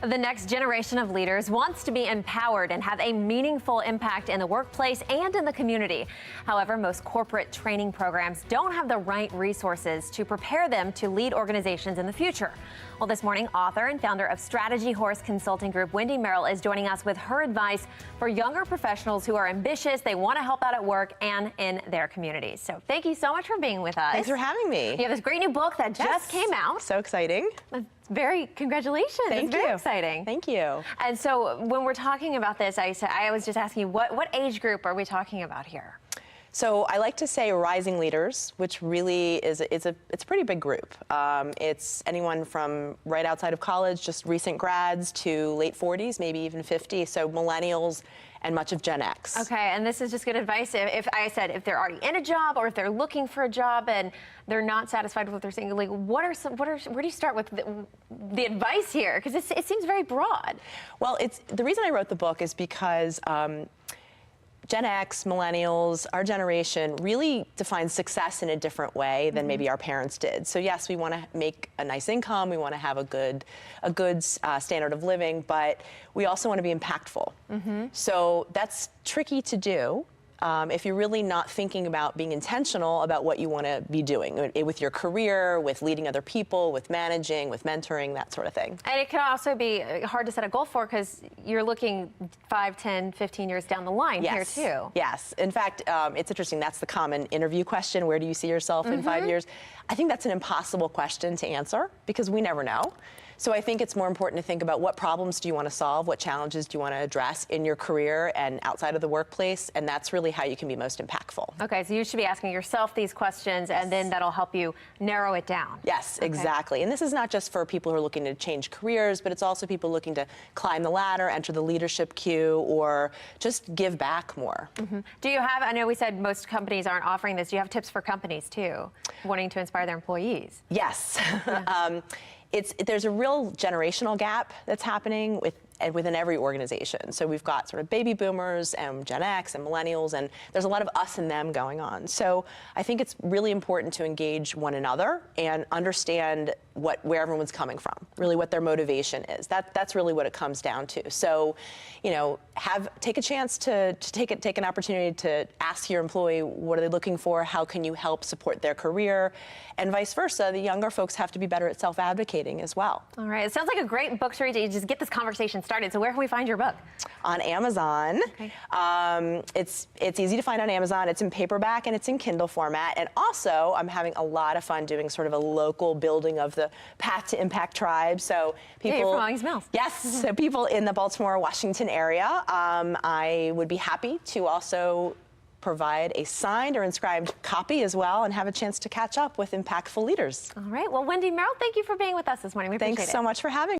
The next generation of leaders wants to be empowered and have a meaningful impact in the workplace and in the community. However, most corporate training programs don't have the right resources to prepare them to lead organizations in the future. Well, this morning, author and founder of Strategy Horse Consulting Group, Wendy Merrill, is joining us with her advice for younger professionals who are ambitious, they want to help out at work and in their communities. So thank you so much for being with us. Thanks for having me. You have this great new book that just came out. So exciting. Congratulations. Thank it's you. Very exciting. Thank you. And so when we're talking about this, I was just asking you, what age group are we talking about here? So I like to say rising leaders, which really is it's a pretty big group. It's anyone from right outside of college, just recent grads, to late 40s, maybe even 50. So millennials and much of Gen X. Okay, and this is just good advice. If they're already in a job or if they're looking for a job and they're not satisfied with what they're saying, like where do you start with the advice here? Because it seems very broad. Well, the reason I wrote the book is because Gen X, millennials, our generation really defines success in a different way than maybe our parents did. So yes, we want to make a nice income, we want to have a good standard of living, but we also want to be impactful. So that's tricky to do if you're really not thinking about being intentional about what you want to be doing with your career, with leading other people, with managing, with mentoring, that sort of thing. And it can also be hard to set a goal for because you're looking 5, 10, 15 years down the line here too. Yes. In fact, it's interesting. That's the common interview question. Where do you see yourself in 5 years? I think that's an impossible question to answer because we never know. So I think it's more important to think about what problems do you want to solve, what challenges do you want to address in your career and outside of the workplace, and that's really how you can be most impactful. Okay, so you should be asking yourself these questions, and then that'll help you narrow it down. Yes, exactly. And this is not just for people who are looking to change careers, but it's also people looking to climb the ladder, enter the leadership queue, or just give back more. Do you have, I know we said most companies aren't offering this, do you have tips for companies too, wanting to inspire their employees? Yes. There's a real generational gap that's happening within every organization. So we've got sort of baby boomers and Gen X and millennials, and there's a lot of us and them going on. So I think it's really important to engage one another and understand where everyone's coming from, really what their motivation is. That's really what it comes down to. So, you know, take a chance to take an opportunity to ask your employee, what are they looking for? How can you help support their career? And vice versa, the younger folks have to be better at self-advocating as well. All right, it sounds like a great book to read to just get this conversation started. So where can we find your book? On Amazon. Okay. It's easy to find on Amazon. It's in paperback and it's in Kindle format. And also, I'm having a lot of fun doing sort of a local building of the Path to Impact tribe. So people, you're from Owings Mills. Yes, so people in the Baltimore, Washington area. I would be happy to also provide a signed or inscribed copy as well and have a chance to catch up with impactful leaders. All right. Well, Wendy Merrill, thank you for being with us this morning. We appreciate it. Thanks so much for having me.